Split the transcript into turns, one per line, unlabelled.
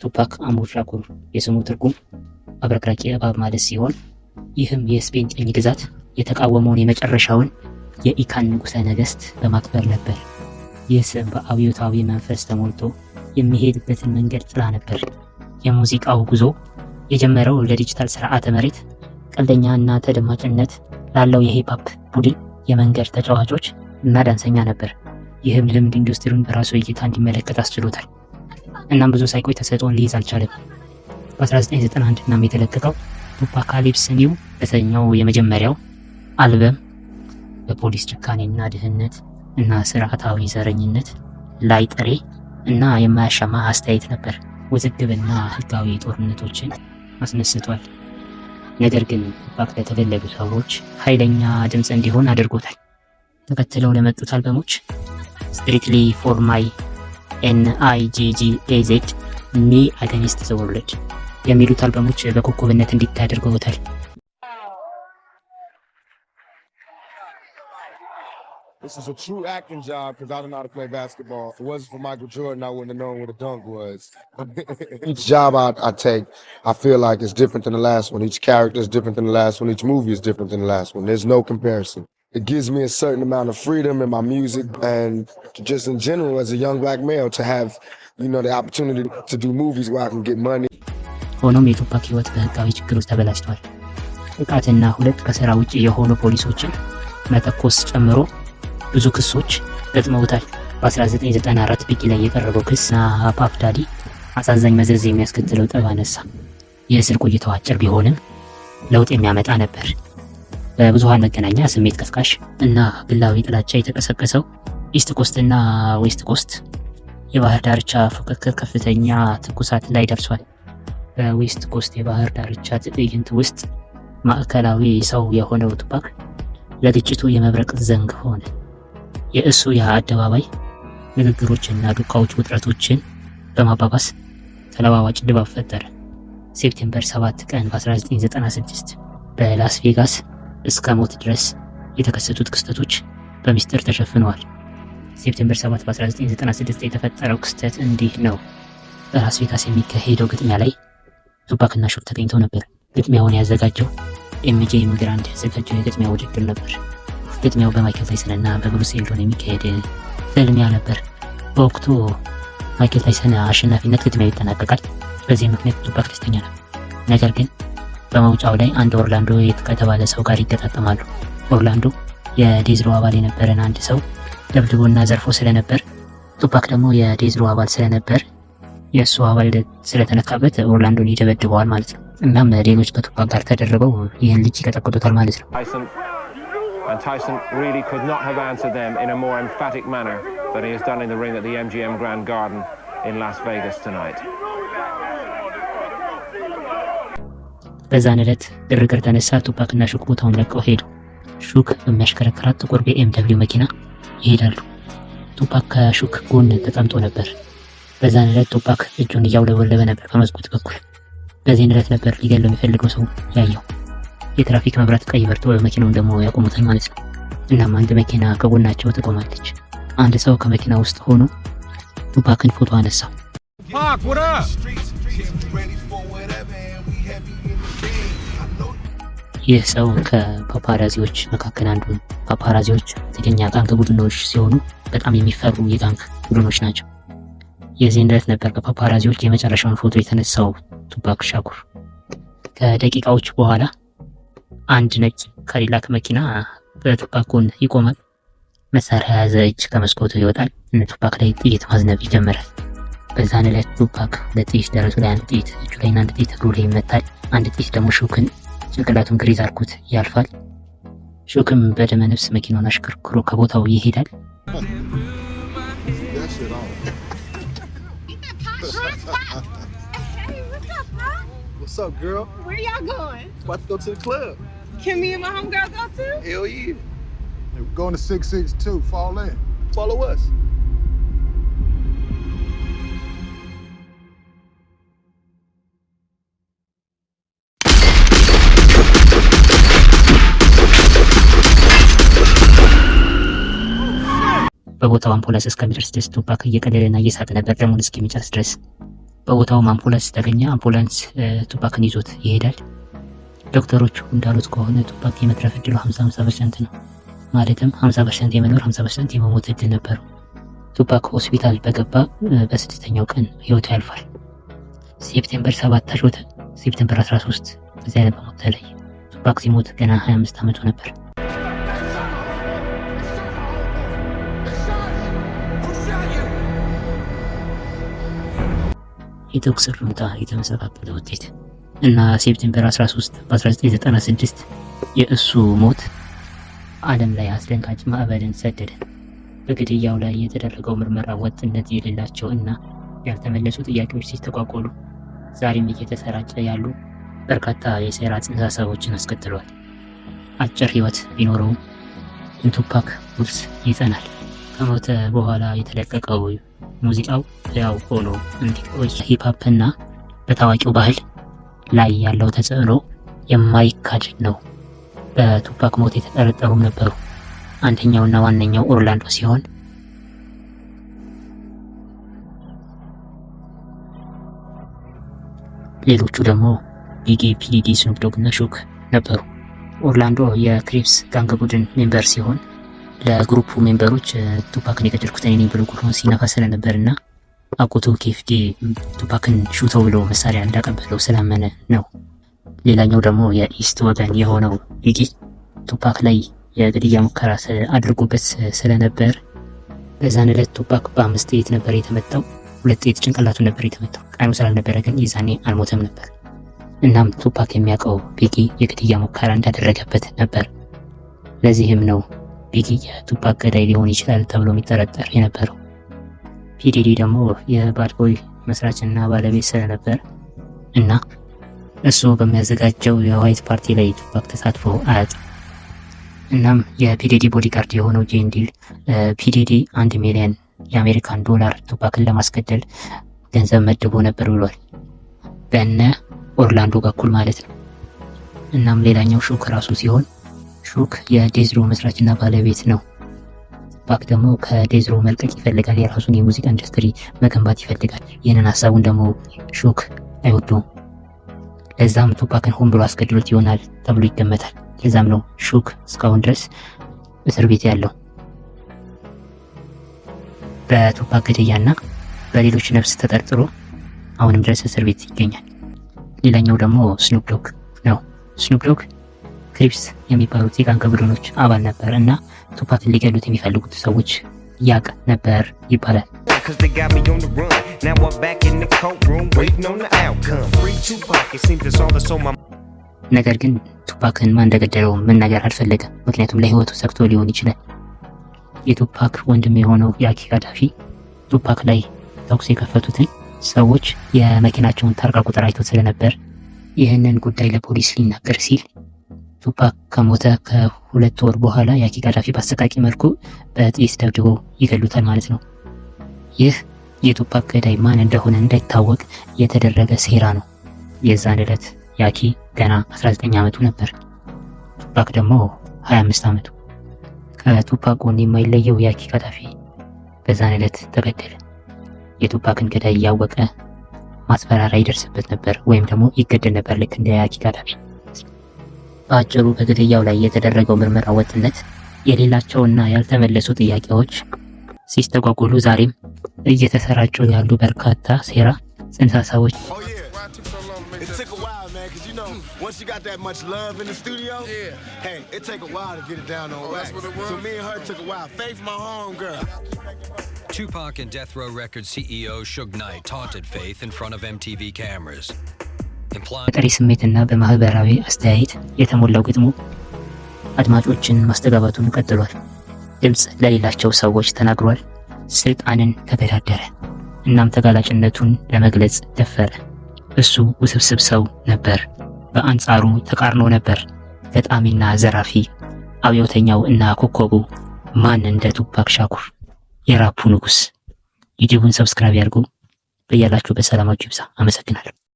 ቱፓክ አሙር ሻኩር የስሙ ትርጉም አብረቅራቂ እባብ ማለት ሲሆን ይህም የስፔን ቅኝ ግዛት የተቃወመውን የመጨረሻውን የኢካን ንጉሠ ነገሥት በማክበር ነበር። ይህ ስም በአብዮታዊ መንፈስ ተሞልቶ የሚሄድበትን መንገድ ጥላ ነበር። የሙዚቃው ጉዞ የጀመረው ለዲጂታል ስርዓተ መሬት ቀልደኛ እና ተደማጭነት ላለው የሂፕሆፕ ቡድን የመንገድ ተጫዋቾች እና ዳንሰኛ ነበር። ይህም ልምድ ኢንዱስትሪውን በራሱ እይታ እንዲመለከት አስችሎታል። እናም ብዙ ሳይቆይ ተሰጥኦን ሊይዝ አልቻለም። በ1991 እናም የተለቀቀው ቱፓካሊፕስ ኒው የተሰኘው የመጀመሪያው አልበም በፖሊስ ጭካኔና ድህነት እና ስርዓታዊ ዘረኝነት ላይ ጥሬ እና የማያሻማ አስተያየት ነበር። ውዝግብና ህጋዊ ጦርነቶችን አስነስቷል። ነገር ግን ቱፓክ ለተገለሉ ሰዎች ኃይለኛ ድምፅ እንዲሆን አድርጎታል። ተከትለው ለመጡት አልበሞች ስትሪክትሊ ፎር ማይ NIGGAZ ሚ አገኒስት ዘ ወርልድ የሚሉት አልበሞች በኮከብነት እንዲታይ አድርገውታል።
This is a true acting job because I don't know how to play basketball. If it wasn't for Michael Jordan, I wouldn't have known what a dunk was. Each job I take, I feel like it's different than the last one. Each character is different than the last one. Each movie is different than the last one. There's no comparison. It gives me a certain amount of freedom in my music and just in general as a young black male to have, the opportunity to do movies where I can get money.
ሆኖም የቱፓክ ህይወት በህጋዊ ችግር ውስጥ ተበላሽቷል። ጥቃትና ሁለት ከስራ ውጭ የሆኑ ፖሊሶችን መተኮስ ጨምሮ ብዙ ክሶች ገጥመውታል። በ1994 ቢቂ ላይ የቀረበው ክስና ፓፍ ዳዲ አሳዛኝ መዘዝ የሚያስከትለው ጠብ አነሳ። የእስር ቆይታው አጭር ቢሆንም ለውጥ የሚያመጣ ነበር። በብዙሃን መገናኛ ስሜት ቀስቃሽ እና ግላዊ ጥላቻ የተቀሰቀሰው ኢስት ኮስት እና ዌስት ኮስት የባህር ዳርቻ ፉክክር ከፍተኛ ትኩሳት ላይ ደርሷል። በዌስት ኮስት የባህር ዳርቻ ትዕይንት ውስጥ ማዕከላዊ ሰው የሆነው ቱፓክ ለግጭቱ የመብረቅ ዘንግ ሆነ። የእሱ የአደባባይ ንግግሮችና ዱካዎች ውጥረቶችን በማባባስ ተለዋዋጭ ድባብ ፈጠረ። ሴፕቴምበር 7 ቀን በ1996 በላስ ቬጋስ እስከ ሞት ድረስ የተከሰቱት ክስተቶች በሚስጥር ተሸፍነዋል። ሴፕቴምበር 7 በ1996 የተፈጠረው ክስተት እንዲህ ነው። በላስ ቬጋስ የሚካሄደው ግጥሚያ ላይ ቱፓክና ሹክ ተገኝተው ነበር። ግጥሚያውን ያዘጋጀው ኤምጄ ኢሚግራንት ያዘጋጀው የግጥሚያ ውድድር ነበር። ግጥሚያው በማይክል ታይሰን እና በብሩስ ዌልዶን የሚካሄድ ፍልሚያ ነበር። በወቅቱ ማይክል ታይሰን አሸናፊነት ግጥሚያው ይጠናቀቃል። በዚህ ምክንያት ቱፓክ ደስተኛ ነው። ነገር ግን በመውጫው ላይ አንድ ኦርላንዶ ከተባለ ሰው ጋር ይገጣጠማሉ። ኦርላንዶ የዴዝሮ አባል የነበረን አንድ ሰው ደብድቦና ዘርፎ ስለነበር፣ ቱፓክ ደግሞ የዴዝሮ አባል ስለነበር የእሱ አባል ስለተነካበት ኦርላንዶን ይደበድበዋል ማለት ነው። እናም ሌሎች ከቱፓክ ጋር ተደርበው ይህን ልጅ ይቀጠቅጡታል ማለት ነው።
And Tyson really could not have answered them in a more emphatic manner than he has done in the ring at the MGM Grand Garden in Las Vegas tonight.
በዛን ዕለት ግርግር ተነሳ። ቱፓክ እና ሹክ ቦታውን ለቀው ሄዱ። ሹክ በሚያሽከረክራት ጥቁር BMW መኪና ይሄዳሉ። ቱፓክ ከሹክ ጎን ተቀምጦ ነበር። በዛን ዕለት ቱፓክ እጁን እያውለበለበ ነበር በመስኮት በኩል። በዚህን ዕለት ነበር ሊገለው የሚፈልገው ሰው ያየው። የትራፊክ መብራት ቀይ በርቶ መኪናውን ደግሞ ያቆሙታል ማለት ነው። እናም አንድ መኪና ከጎናቸው ትቆማለች። አንድ ሰው ከመኪና ውስጥ ሆኖ ቱፓክን ፎቶ አነሳው። ይህ ሰው ከፓፓራዚዎች መካከል አንዱ ነው። ፓፓራዚዎች ትግኛ ጋንግ ቡድኖች ሲሆኑ በጣም የሚፈሩ የጋንግ ቡድኖች ናቸው። የዚህን ዕለት ነበር ከፓፓራዚዎች የመጨረሻውን ፎቶ የተነሳው ቱፓክ ሻኩር። ከደቂቃዎች በኋላ አንድ ነጭ ካዲላክ መኪና በቱፓክ ጎን ይቆማል። መሳሪያ የያዘ እጅ ከመስኮቱ ይወጣል። ቱፓክ ላይ ጥይት ማዝነብ ይጀምራል። በዛን ዕለት ቱፓክ ለጥይት ደረቱ ላይ አንድ ጥይት እጁ ላይ አንድ ጥይት እግሩ ላይ ይመታል። አንድ ጥይት ደግሞ ሹክን ጭንቅላቱን ግሪዝ አርኩት ያልፋል። ሹክም በደመ ነፍስ መኪናውን አሽከርክሮ ከቦታው ይሄዳል።
What's up, girl?
Where y'all going?
About to go to the club.
Can me and my homegirl go too?
Hell yeah.
We're going to 662. Fall in.
Follow us.
በቦታው አምቡላንስ እስከሚደርስ ድረስ ቱፓክ እየቀለለና እየሳቀ ነበር ደሙን እስኪሚጨርስ ድረስ። በቦታው አምቡላንስ ተገኘ። አምቡላንስ ቱፓክን ይዞት ይሄዳል። ዶክተሮቹ እንዳሉት ከሆነ ቱፓክ የመትረፍ እድሉ 50% ነው። ማለትም 50% የመኖር 50% የመሞት እድል ነበረው። ቱፓክ ሆስፒታል በገባ በ6ኛው ቀን ህይወቱ ያልፋል። ሴፕቴምበር 7 ታሾተ። ሴፕቴምበር 13 በዚያ ላይ በሞት ተለየ። ቱፓክ ሲሞት ገና 25 ዓመቱ ነበር። የተኩስ እሩምታ የተመሰቃቀለ ውጤት እና ሴፕቴምበር 13 በ1996 የእሱ ሞት ዓለም ላይ አስደንጋጭ ማዕበልን ሰደደ። በግድያው ላይ የተደረገው ምርመራ ወጥነት የሌላቸው እና ያልተመለሱ ጥያቄዎች ሲስተጓጎሉ ዛሬም እየተሰራጨ ያሉ በርካታ የሴራ ጽንሰ ሀሳቦችን አስከትሏል። አጭር ህይወት ቢኖረውም የቱፓክ ውርስ ይጸናል። ከሞተ በኋላ የተለቀቀው ሙዚቃው ያው ሆኖ እንዲቆይ ሂፕሆፕ እና በታዋቂው ባህል ላይ ያለው ተጽዕኖ የማይካድ ነው። በቱፓክ ሞት የተጠረጠሩ ነበሩ። አንደኛውና ዋነኛው ኦርላንዶ ሲሆን ሌሎቹ ደግሞ ቢጊ፣ ፒዲዲ፣ ስኑፕ ዶግ እና ሹክ ነበሩ። ኦርላንዶ የክሪፕስ ጋንግ ቡድን ሜምበር ሲሆን ለግሩፑ ሜምበሮች ቱፓክን የገደልኩት እኔ ነኝ ብሎ ጉሮን ሲነፋ ስለነበርና አጎቱ ኬፍዲ ቱፓክን ሹተው ብሎ መሳሪያ እንዳቀበለው ስላመነ ነው። ሌላኛው ደግሞ የኢስት ወገን የሆነው ቢጊ ቱፓክ ላይ የግድያ ሙከራ አድርጎበት ስለነበር በዛን ዕለት ቱፓክ በ5 ጥይት ነበር የተመታው። 2 ጥይት ጭንቅላቱን ነበር የተመታው። ቀኑ ስላልነበረ ግን የዛኔ አልሞተም ነበር። እናም ቱፓክ የሚያውቀው ቢጊ የግድያ ሙከራ እንዳደረገበት ነበር። ለዚህም ነው ቢጊ የቱፓክ ገዳይ ሊሆን ይችላል ተብሎ የሚጠረጠር የነበረው። ፒዲዲ ደግሞ የባድ ቦይ መስራችና ባለቤት ስለነበር እና እሱ በሚያዘጋጀው የዋይት ፓርቲ ላይ ቱፓክ ተሳትፎ አያውቅም። እናም የፒዲዲ ቦዲጋርድ የሆነው ጄንዲል ፒዲዲ 1 ሚሊዮን የአሜሪካን ዶላር ቱፓክን ለማስገደል ገንዘብ መድቦ ነበር ብሏል። በእነ ኦርላንዶ በኩል ማለት ነው። እናም ሌላኛው ሹክ ራሱ ሲሆን ሹክ የዴዝሮ መስራችና ባለቤት ነው። ቱፓክ ደግሞ ከዴዝሮ መልቀቅ ይፈልጋል። የራሱን የሙዚቃ ኢንዱስትሪ መገንባት ይፈልጋል። ይህንን ሀሳቡን ደግሞ ሹክ አይወደውም። ለዛም ቱፓክን ሆን ብሎ አስገድሎት ይሆናል ተብሎ ይገመታል። ለዛም ነው ሹክ እስካሁን ድረስ እስር ቤት ያለው። በቱፓክ ግድያና በሌሎች ነፍስ ተጠርጥሮ አሁንም ድረስ እስር ቤት ይገኛል። ሌላኛው ደግሞ ስኑፕ ዶግ ነው። ስኑፕ ዶግ ክሪፕስ የሚባሉት የጋንግ ቡድኖች አባል ነበር እና ቱፓክን ሊገሉት የሚፈልጉት ሰዎች ያቅ ነበር ይባላል። ነገር ግን ቱፓክን ማን እንደገደለው መናገር አልፈለገም። ምክንያቱም ለህይወቱ ሰግቶ ሊሆን ይችላል። የቱፓክ ወንድም የሆነው ያኪ ጋዳፊ ቱፓክ ላይ ተኩስ የከፈቱትን ሰዎች የመኪናቸውን ታርጋ ቁጥር አይቶ ስለነበር ይህንን ጉዳይ ለፖሊስ ሊናገር ሲል ቱፓክ ከሞተ ከ2 ወር በኋላ ያኪ ጋዳፊ በአሰቃቂ መልኩ በጥይት ደብድቦ ይገሉታል ማለት ነው። ይህ የቱፓክ ገዳይ ማን እንደሆነ እንዳይታወቅ የተደረገ ሴራ ነው። የዛን ዕለት ያኪ ገና 19 ዓመቱ ነበር። ቱፓክ ደግሞ 25 ዓመቱ። ከቱፓክ ጎን የማይለየው ያኪ ጋዳፊ በዛን ዕለት ተገደለ። የቱፓክን ገዳይ እያወቀ ማስፈራሪያ ይደርስበት ነበር ወይም ደግሞ ይገደል ነበር ልክ እንደ ያኪ ጋዳፊ። በአጭሩ በግድያው ላይ የተደረገው ምርመራ ወጥነት የሌላቸውና ያልተመለሱ ጥያቄዎች ሲስተጓጎሉ ዛሬም እየተሰራጩ ያሉ በርካታ ሴራ ጽንሰ ሀሳቦች
It took a while, man, because you know, once you got that much love in the studio, hey, it take a while to get it down on wax. So me and her took a while. Faith, my homegirl.
Tupac and Death Row Records CEO Suge Knight taunted Faith in front of MTV cameras.
በጥሪ ስሜትና በማህበራዊ አስተያየት የተሞላው ግጥሙ አድማጮችን ማስተጋባቱን ቀጥሏል። ድምጽ ለሌላቸው ሰዎች ተናግሯል። ስልጣንን ተገዳደረ። እናም ተጋላጭነቱን ለመግለጽ ደፈረ። እሱ ውስብስብ ሰው ነበር። በአንጻሩ ተቃርኖ ነበር። ገጣሚና ዘራፊ፣ አብዮተኛው እና ኮከቡ ማን እንደ ቱፓክ ሻኩር የራፑ ንጉስ። ዩቲዩብን ሰብስክራይብ ያድርጉ። በያላችሁበት ሰላማችሁ ይብዛ። አመሰግናለሁ።